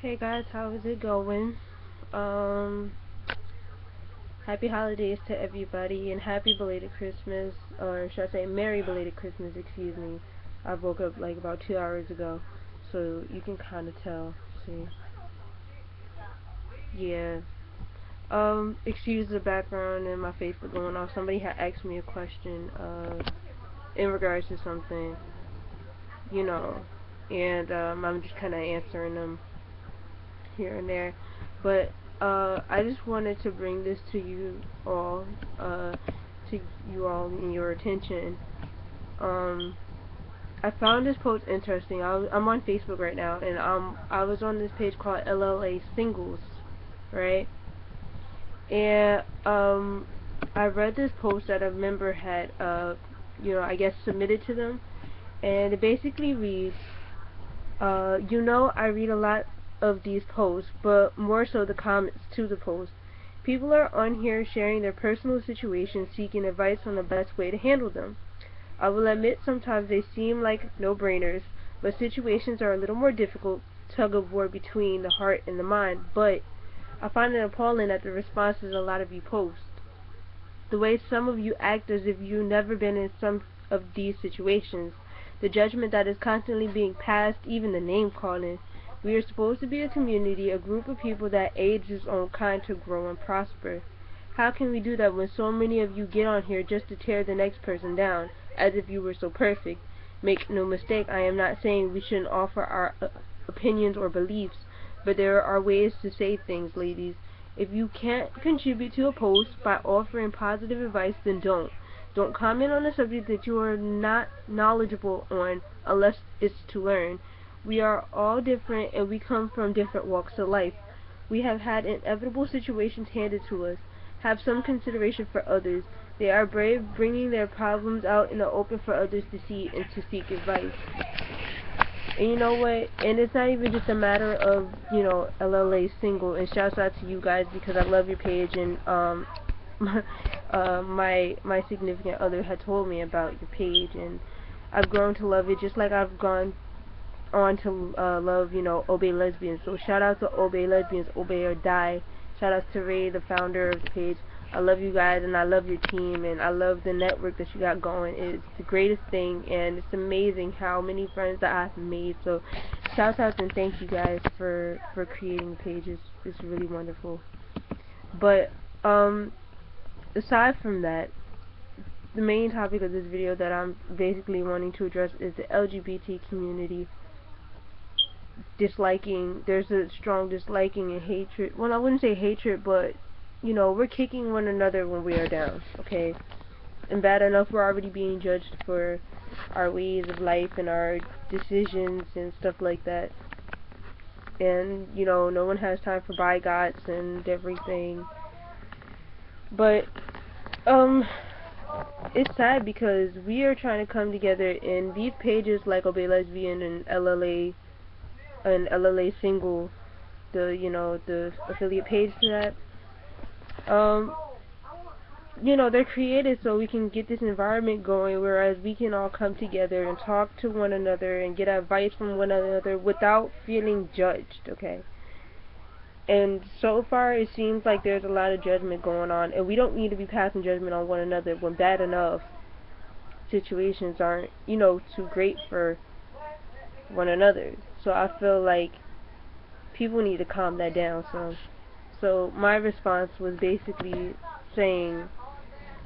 Hey guys, how is it going? Um, Happy holidays to everybody and happy belated Christmas, or should I say Merry belated Christmas, excuse me. I woke up like about 2 hours ago, so you can kind of tell. See, yeah. Excuse the background and my Facebook going off. Somebody had asked me a question, in regards to something, you know, and I'm just kind of answering them here and there. But I just wanted to bring this to you all, to you all in your attention. Um, I found this post interesting. I'm on Facebook right now, and I was on this page called LLA Singles, right? And I read this post that a member had, I guess submitted to them, and it basically reads, I read a lot of these posts, but more so the comments to the post. People are on here sharing their personal situations, seeking advice on the best way to handle them. I will admit sometimes they seem like no-brainers, but situations are a little more difficult, tug of war between the heart and the mind, but I find it appalling at the responses a lot of you post. The way some of you act as if you've never been in some of these situations, the judgment that is constantly being passed, even the name calling. We are supposed to be a community, a group of people that aids its own kind to grow and prosper. How can we do that when so many of you get on here just to tear the next person down, as if you were so perfect? Make no mistake, I am not saying we shouldn't offer our opinions or beliefs, but there are ways to say things, ladies. If you can't contribute to a post by offering positive advice, then don't. Don't comment on a subject that you are not knowledgeable on unless it's to learn. We are all different and we come from different walks of life. We have had inevitable situations handed to us. Have some consideration for others. They are brave, bringing their problems out in the open for others to see and to seek advice. And you know what? And it's not even just a matter of, LLA single. And shouts out to you guys because I love your page. And my significant other had told me about your page, and I've grown to love it, just like I've gone on to love, Obey Lesbians. So shout out to Obey Lesbians, Obey or Die. Shout out to Ray, the founder of the page. I love you guys, and I love your team, and I love the network that you got going. It's the greatest thing, and it's amazing how many friends that I've made. So shout out and thank you guys for creating the page. It's really wonderful. But aside from that, the main topic of this video that I'm basically wanting to address is the LGBT community disliking. There's a strong disliking and hatred. Well, I wouldn't say hatred, but we're kicking one another when we are down, okay? And bad enough we're already being judged for our ways of life and our decisions and stuff like that. And, no one has time for bygots and everything. But, it's sad because we are trying to come together, and these pages like Obey Lesbian and LLA Single, the affiliate page to that, they're created so we can get this environment going, whereas we can all come together and talk to one another and get advice from one another without feeling judged, okay? And so far it seems like there's a lot of judgment going on, and we don't need to be passing judgment on one another when bad enough situations aren't, too great for one another. So I feel like people need to calm that down some. So my response was basically saying,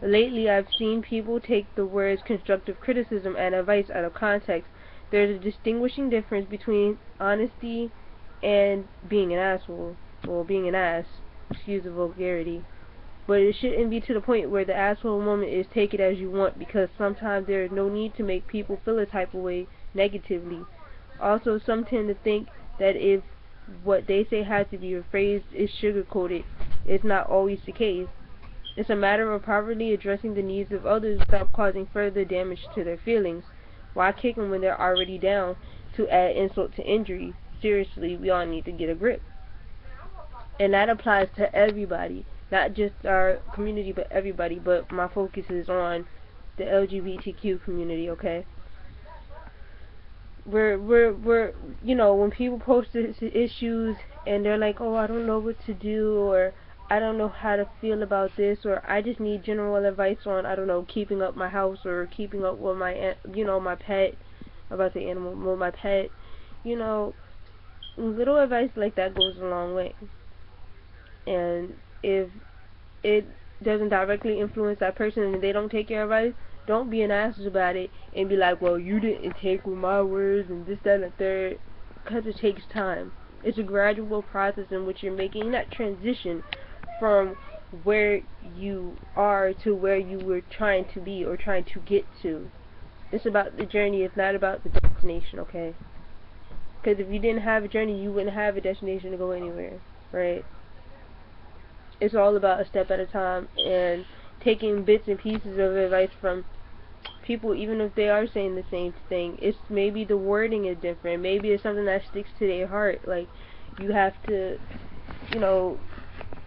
lately I've seen people take the words constructive criticism and advice out of context. There's a distinguishing difference between honesty and being an asshole. Well, being an ass. Excuse the vulgarity. But it shouldn't be to the point where the asshole moment is take it as you want, because sometimes there is no need to make people feel a type of way negatively. Also, some tend to think that if what they say has to be rephrased is sugar-coated. It's not always the case. It's a matter of properly addressing the needs of others without causing further damage to their feelings. Why kick them when they're already down to add insult to injury? Seriously, we all need to get a grip. And that applies to everybody, not just our community, but everybody. But my focus is on the LGBTQ community, okay? we're you know, when people post issues and they're like, oh, I don't know what to do, or I don't know how to feel about this, or I just need general advice on, I don't know, keeping up my house or keeping up with my, you know, my pet, about the animal, with my pet, you know, little advice like that goes a long way. And if it doesn't directly influence that person and they don't take your advice, don't be an ass about it and be like, well, you didn't take with my words and this, that, and the third, because it takes time. It's a gradual process in which you're making that transition from where you are to where you were trying to be or trying to get to. It's about the journey, it's not about the destination, okay? Because if you didn't have a journey, you wouldn't have a destination to go anywhere, right? It's all about a step at a time and taking bits and pieces of advice from people, even if they are saying the same thing. It's maybe the wording is different. Maybe it's something that sticks to their heart. Like, you have to, you know,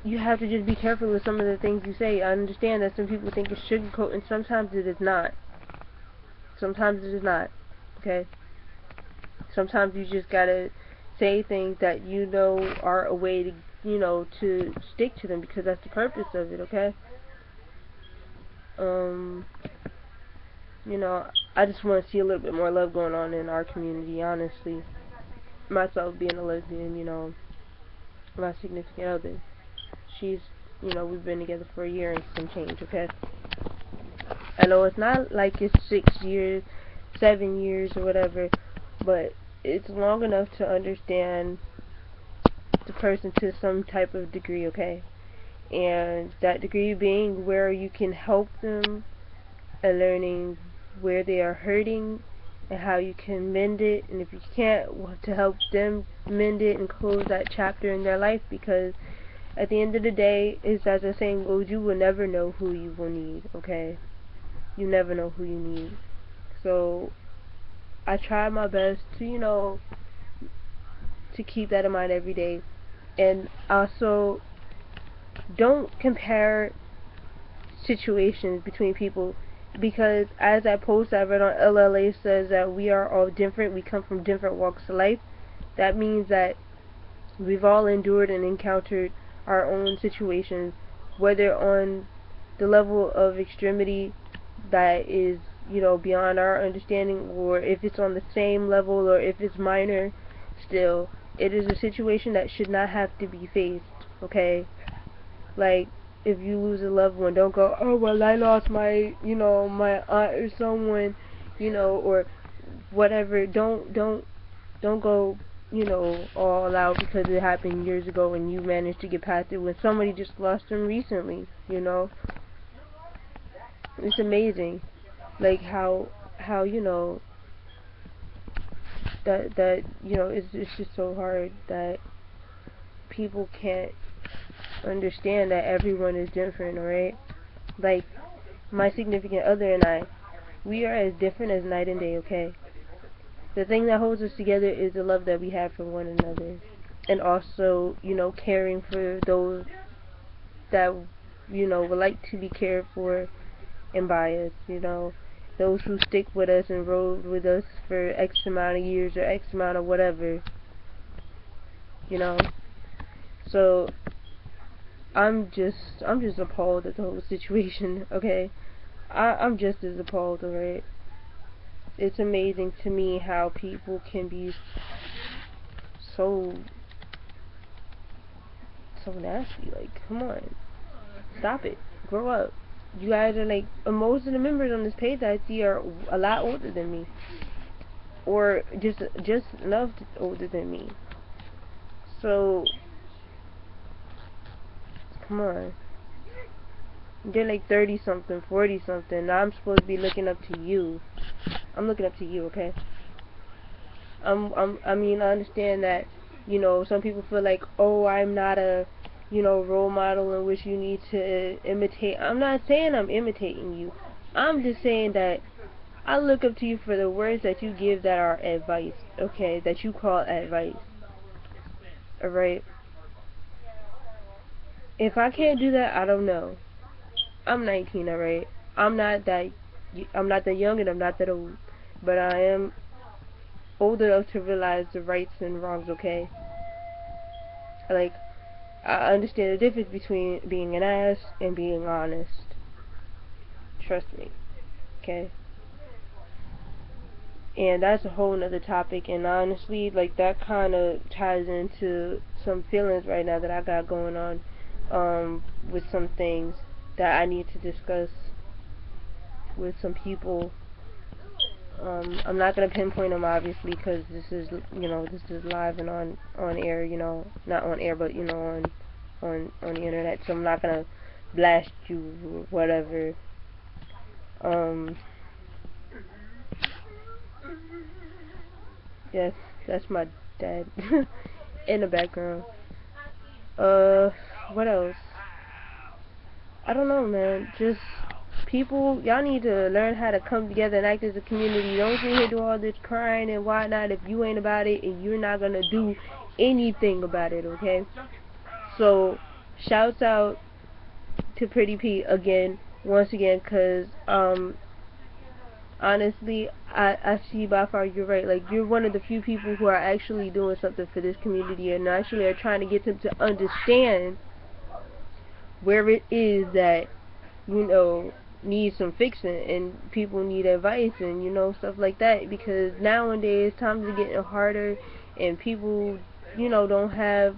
you have to just be careful with some of the things you say. I understand that some people think it's sugarcoat, and sometimes it is not. Sometimes it is not. Okay? Sometimes you just gotta say things that you know are a way to, you know, to stick to them, because that's the purpose of it, okay? You know, I just want to see a little bit more love going on in our community, honestly. Myself being a lesbian, you know, my significant other, she's, you know, we've been together for a year and some change, okay? I know it's not like it's 6 years, 7 years, or whatever, but it's long enough to understand the person to some type of degree, okay? And that degree being where you can help them and learning where they are hurting and how you can mend it, and if you can't, to help them mend it and close that chapter in their life, because at the end of the day, is as the saying goes, you will never know who you will need, okay? You never know who you need. So I try my best to, you know, to keep that in mind every day. And also, don't compare situations between people, because as that post I read on LLA says that we are all different, we come from different walks of life. That means that we've all endured and encountered our own situations, whether on the level of extremity that is, you know, beyond our understanding, or if it's on the same level, or if it's minor. Still, it is a situation that should not have to be faced, okay? Like, if you lose a loved one, don't go, oh, well, I lost my, you know, my aunt or someone, you know, or whatever. Don't go, you know, all out because it happened years ago and you managed to get past it when somebody just lost them recently, you know. It's amazing, like, how you know, that you know, it's just so hard that people can't understand that everyone is different, right? Like, my significant other and I, we are as different as night and day, okay? The thing that holds us together is the love that we have for one another, and also, you know, caring for those that, you know, would like to be cared for and by us, you know, those who stick with us and rode with us for X amount of years or X amount of whatever, you know. So I'm just appalled at the whole situation, okay? I'm just as appalled, alright? It's amazing to me how people can be so nasty. Like, come on. Stop it. Grow up. You guys are like, most of the members on this page I see are a lot older than me. Or just enough older than me. So, come on. They're like 30 something, 40 something. Now I'm supposed to be looking up to you. I'm looking up to you, okay? I mean, I understand that, you know, some people feel like, oh, I'm not a, you know, role model in which you need to imitate. I'm not saying I'm imitating you. I'm just saying that I look up to you for the words that you give that are advice, okay? That you call advice. Alright? If I can't do that, I don't know. I'm 19, alright? I'm not that young and I'm not that old. But I am old enough to realize the rights and wrongs, okay? Like, I understand the difference between being an ass and being honest. Trust me, okay? And that's a whole nother topic, and honestly, like, that kind of ties into some feelings right now that I got going on, with some things that I need to discuss with some people. I'm not gonna pinpoint them, obviously, because this is, this is live and on air, not on air, but, on the internet, so I'm not gonna blast you or whatever. Yes, that's my dad in the background. What else? I don't know, man. Just people, y'all need to learn how to come together and act as a community. Don't sit here do all this crying and whatnot if you ain't about it and you're not gonna do anything about it, okay? So, shouts out to Pretty P again, once again, cause honestly, I see by far you're right. Like, you're one of the few people who are actually doing something for this community and actually are trying to get them to understand where it is that, needs some fixing and people need advice and, stuff like that, because nowadays times are getting harder and people, don't have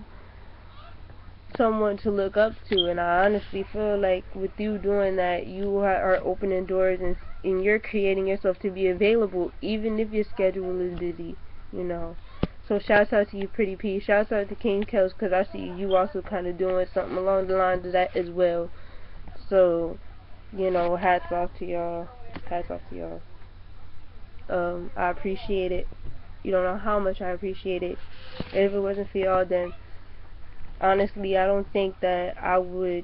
someone to look up to, and I honestly feel like with you doing that, you are opening doors and you're creating yourself to be available even if your schedule is busy, So shouts out to you, Pretty P. Shouts out to King Kels, because I see you also kind of doing something along the lines of that as well. So, hats off to y'all. Hats off to y'all. I appreciate it. You don't know how much I appreciate it. And if it wasn't for y'all, then honestly, I don't think that I would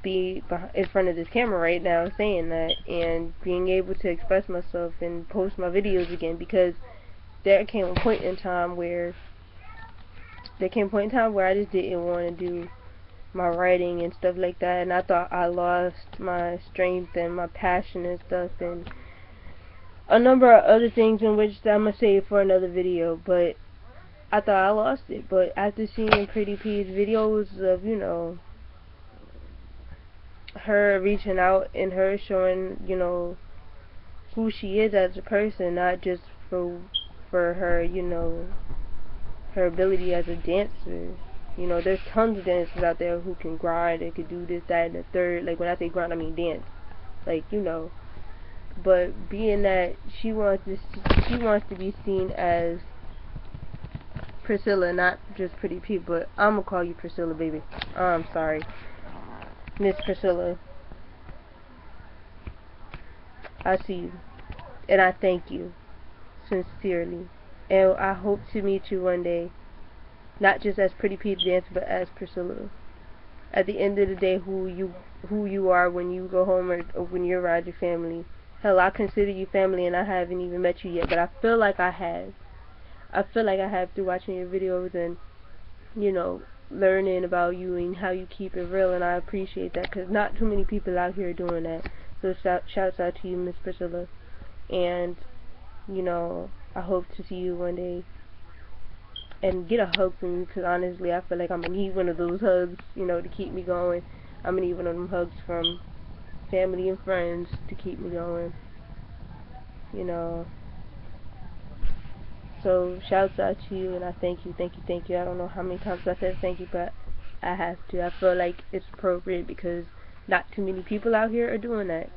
be in front of this camera right now saying that and being able to express myself and post my videos again, because there came a point in time where I just didn't want to do my writing and stuff like that, and I thought I lost my strength and my passion and stuff and a number of other things in which I'm gonna save for another video, but I thought I lost it. But after seeing Pretty P's videos of, her reaching out and her showing, who she is as a person, not just for her, her ability as a dancer. There's tons of dancers out there who can grind and can do this, that, and the third. Like, when I say grind, I mean dance. Like, But being that she wants to be seen as Priscilla, not just Pretty P, but I'm gonna call you Priscilla, baby. I'm sorry, Miss Priscilla. I see you, and I thank you sincerely, and I hope to meet you one day, not just as Pretty P dancer, but as Priscilla. At the end of the day, who you are when you go home or when you're around your family. Hell, I consider you family, and I haven't even met you yet, but I feel like I have. I feel like I have through watching your videos and, learning about you and how you keep it real, and I appreciate that, because not too many people out here are doing that. So shouts out to you, Miss Priscilla, and, I hope to see you one day and get a hug from you, because honestly, I feel like I'm going to need one of those hugs, to keep me going. I'm going to need one of them hugs from family and friends to keep me going, So, shouts out to you, and I thank you. I don't know how many times I said thank you, but I have to. I feel like it's appropriate because not too many people out here are doing that.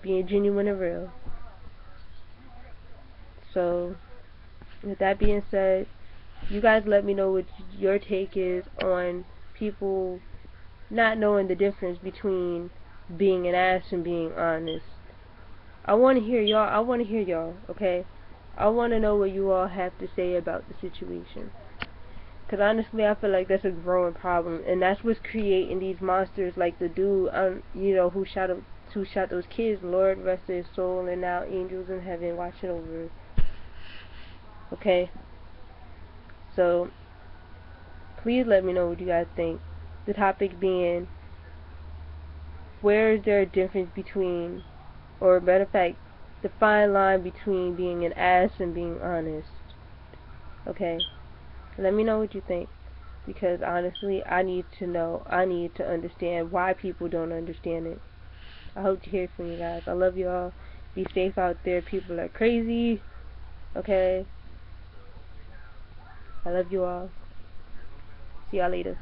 Being genuine and real. So, with that being said, you guys let me know what your take is on people not knowing the difference between being an ass and being honest. I want to hear y'all, okay? I want to know what you all have to say about the situation. Because honestly, I feel like that's a growing problem, and that's what's creating these monsters like the dude, who shot those kids. Lord rest his soul, and now angels in heaven watching over us. Okay? So, please let me know what you guys think. The topic being, where is there a difference between, or better fact, the fine line between being an ass and being honest. Okay? Let me know what you think, because honestly, I need to know. I need to understand why people don't understand it. I hope to hear from you guys. I love y'all. Be safe out there. People are crazy. Okay? I love you all. See y'all later.